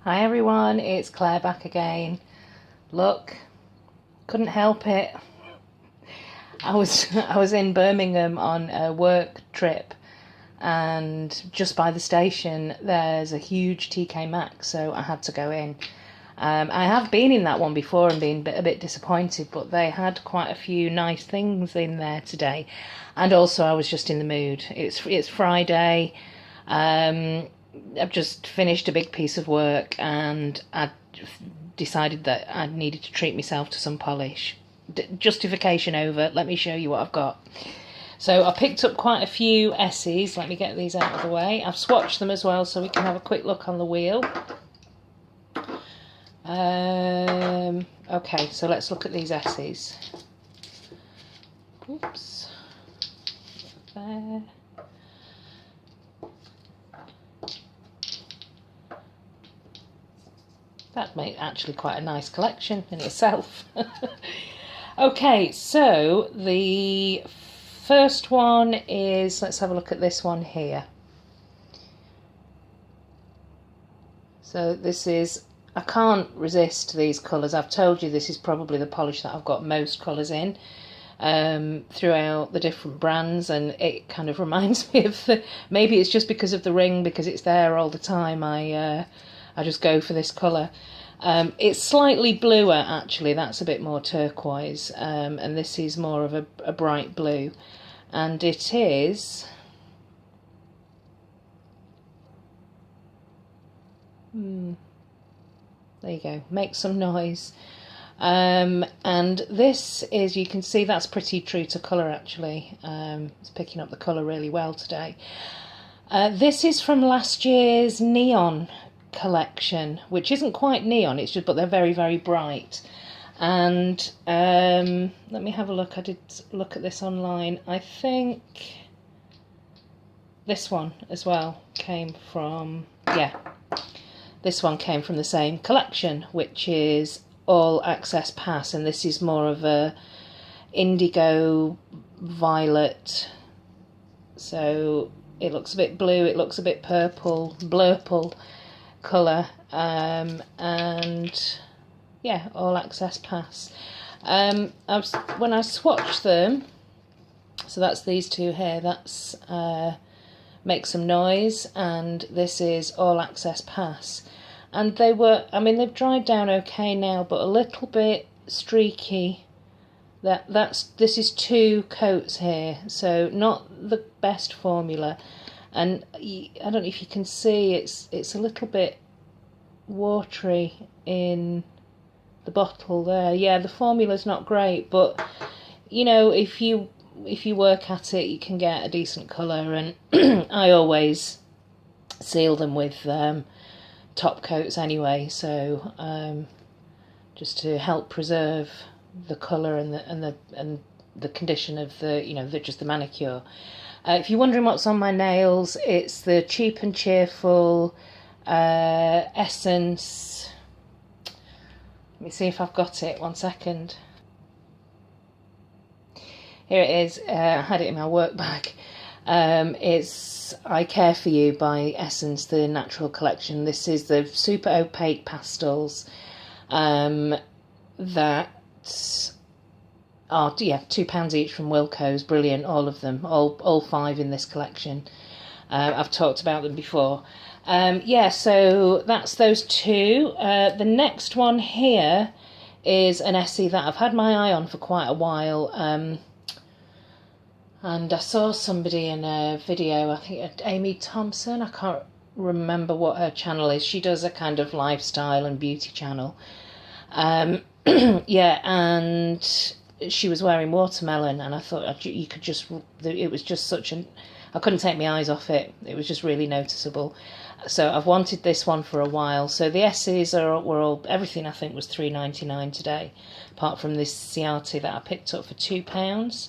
Hi everyone, it's Claire back again. Look, couldn't help it. I was in Birmingham on a work trip, and just by the station there's a huge TKMaxx, so I had to go in. I have been in that one before and been a bit disappointed, but they had quite a few nice things in there today, and also I was just in the mood. It's Friday. I've just finished a big piece of work and I decided that I needed to treat myself to some polish. Justification over, let me show you what I've got. So I picked up quite a few S's. Let me get these out of the way. I've swatched them as well so we can have a quick look on the wheel. Okay, so let's look at these S's. Oops. There. That made actually quite a nice collection in itself. Okay, so the first one is, let's have a look at this one here. So this is, I can't resist these colours. I've told you this is probably the polish that I've got most colours in throughout the different brands, and it kind of reminds me of maybe it's just because of the ring, because it's there all the time. I just go for this colour. It's slightly bluer actually, that's a bit more turquoise, and this is more of a bright blue, and it is there you go, make some noise. And this is, you can see that's pretty true to colour actually. It's picking up the colour really well today. This is from last year's neon collection, which isn't quite neon, it's just, but they're very, very bright. And let me have a look. I did look at this online. I think this one as well came from, yeah, this one came from the same collection, which is All Access Pass, and this is more of a indigo violet, so it looks a bit blue, it looks a bit purple, blurple colour, and yeah, All Access Pass. When I swatched them, so that's these two here, that's Make Some Noise, and this is All Access Pass. And they were, I mean, they've dried down okay now, but a little bit streaky. This is 2 coats here, so not the best formula. And I don't know if you can see, it's a little bit watery in the bottle there. Yeah, the formula's not great, but you know, if you work at it, you can get a decent colour. And I always seal them with top coats anyway, so just to help preserve the colour and the condition of the, you know, just the manicure. If you're wondering what's on my nails, it's the Cheap and Cheerful Essence. Let me see if I've got it, 1 second. Here it is. I had it in my work bag. It's I Care For You by Essence, the natural collection. This is the super opaque pastels that are, yeah, £2 each from Wilko's. Brilliant, all of them, all 5 in this collection. I've talked about them before. Yeah, so that's those 2. The next one here is an Essie that I've had my eye on for quite a while. And I saw somebody in a video, I think Amy Thompson, I can't remember what her channel is. She does a kind of lifestyle and beauty channel. Yeah, and she was wearing watermelon, and I thought you could just, it was just such an, I couldn't take my eyes off it. It was just really noticeable. So I've wanted this one for a while. So the S's were all, everything I think was £3.99 today, apart from this Ciati that I picked up for £2.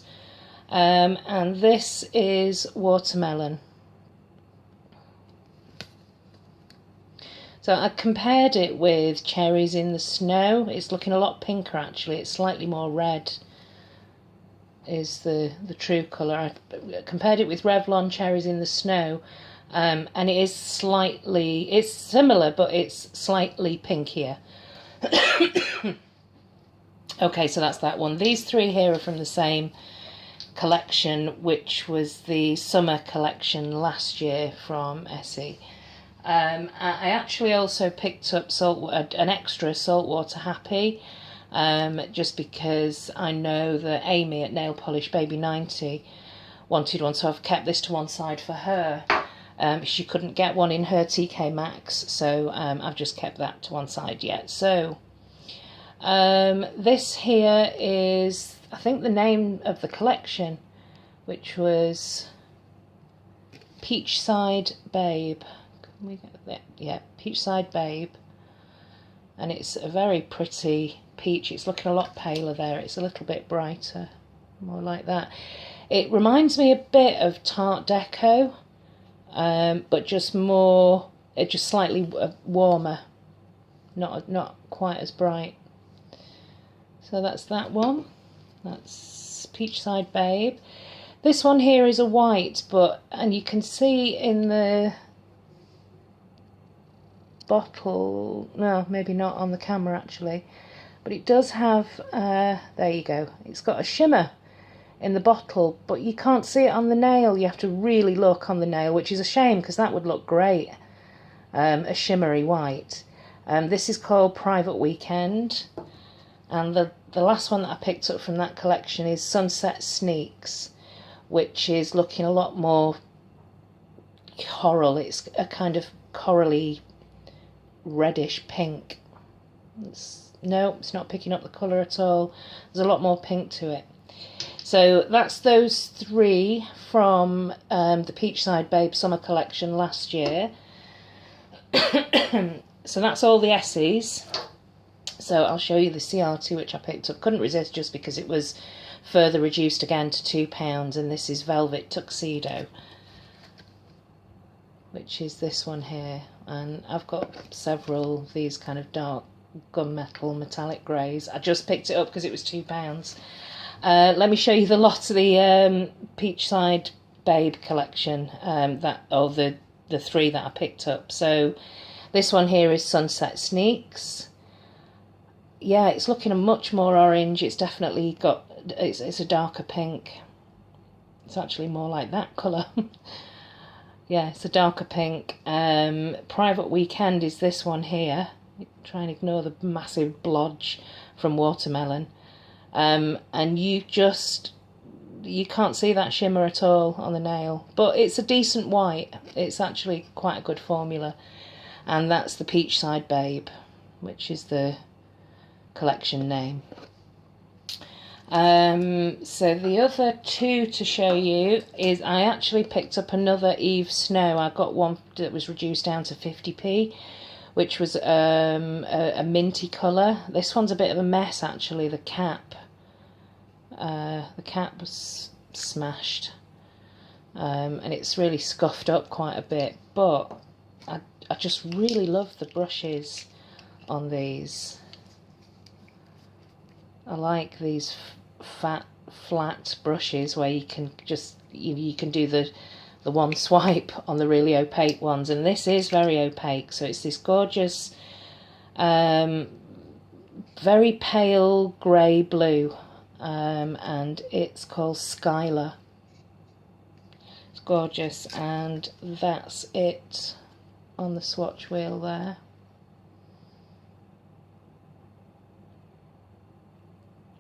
And this is watermelon. So I compared it with Cherries in the Snow. It's looking a lot pinker actually. It's slightly more red is the true colour. I compared it with Revlon Cherries in the Snow, and it is slightly, it's similar, but it's slightly pinkier. Okay, so that's that one. These three here are from the same collection, which was the summer collection last year from Essie. I actually also picked up an extra Saltwater Happy, just because I know that Amy at Nail Polish Baby 90 wanted one, so I've kept this to one side for her. She couldn't get one in her TKMaxx, so I've just kept that to one side yet. So this here is, I think, the name of the collection, which was Peachside Babe. Can we get that? Yeah, Peachside Babe. And it's a very pretty peach. It's looking a lot paler there. It's a little bit brighter, more like that. It reminds me a bit of Tarte Deco, but just more, just slightly warmer, not quite as bright. So that's that one. That's Peachside Babe. This one here is a white, and you can see in the bottle, no, maybe not on the camera actually, but it does have, there you go, it's got a shimmer in the bottle, but you can't see it on the nail. You have to really look on the nail, which is a shame because that would look great, a shimmery white. This is called Private Weekend, and the last one that I picked up from that collection is Sunset Sneaks, which is looking a lot more coral. It's a kind of corally reddish pink. No, it's not picking up the colour at all. There's a lot more pink to it. So that's those three from the Peachside Babe summer collection last year. So that's all the Essies. So I'll show you the CRT, which I picked up. Couldn't resist just because it was further reduced again to £2, and this is Velvet Tuxedo, which is this one here. And I've got several of these kind of dark gunmetal metallic greys. I just picked it up because it was £2. Let me show you the lot of the Peachside Babe collection, the three that I picked up. So this one here is Sunset Sneaks. Yeah, it's looking a much more orange. It's definitely got, it's a darker pink. It's actually more like that colour. Yeah, it's a darker pink. Private Weekend is this one here. Try and ignore the massive blodge from Watermelon. And you can't see that shimmer at all on the nail. But it's a decent white. It's actually quite a good formula. And that's the Peachside Babe, which is the collection name. So the other two to show you is, I actually picked up another Eve Snow. I got one that was reduced down to 50p, which was a minty colour. This one's a bit of a mess actually. The cap was smashed, and it's really scuffed up quite a bit, but I just really love the brushes on these. I like these flat brushes where you can just you can do the one swipe on the really opaque ones, and this is very opaque, so it's this gorgeous very pale grey blue, and it's called Skylar. It's gorgeous, and that's it on the swatch wheel there.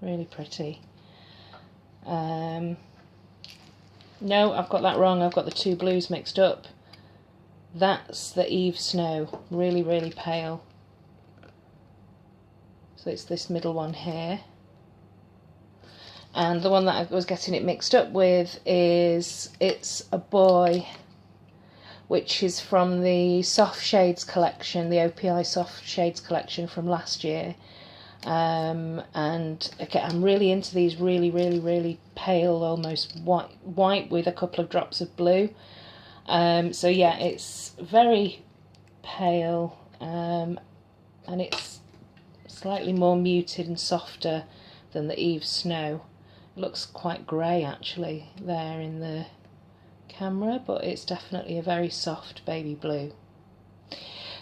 Really pretty. No, I've got that wrong. I've got the two blues mixed up. That's the Eve Snow. Really, really pale. So it's this middle one here. And the one that I was getting it mixed up with is It's a Boy, which is from the Soft Shades collection, the OPI Soft Shades collection from last year. And okay, I'm really into these really pale, almost white with a couple of drops of blue. So yeah, it's very pale, and it's slightly more muted and softer than the Eve Snow. It looks quite grey actually there in the camera, but it's definitely a very soft baby blue.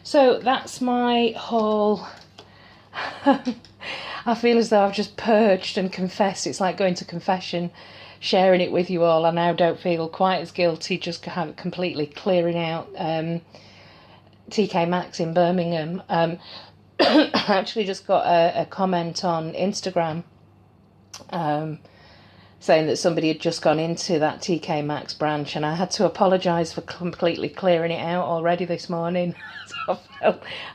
So that's my haul. I feel as though I've just purged and confessed. It's like going to confession, sharing it with you all. I now don't feel quite as guilty, just completely clearing out TKMaxx in Birmingham. I actually just got a comment on Instagram saying that somebody had just gone into that TKMaxx branch, and I had to apologise for completely clearing it out already this morning. So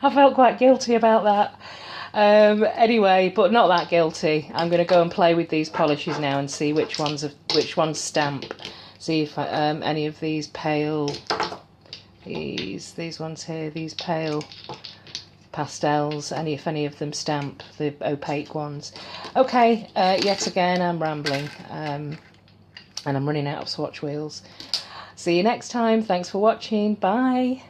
I felt quite guilty about that. Anyway, but not that guilty. I'm going to go and play with these polishes now and see which ones stamp. See if any of these pale, these ones here, these pale pastels, if any of them stamp, the opaque ones. Okay, yet again I'm rambling, and I'm running out of swatch wheels. See you next time. Thanks for watching. Bye.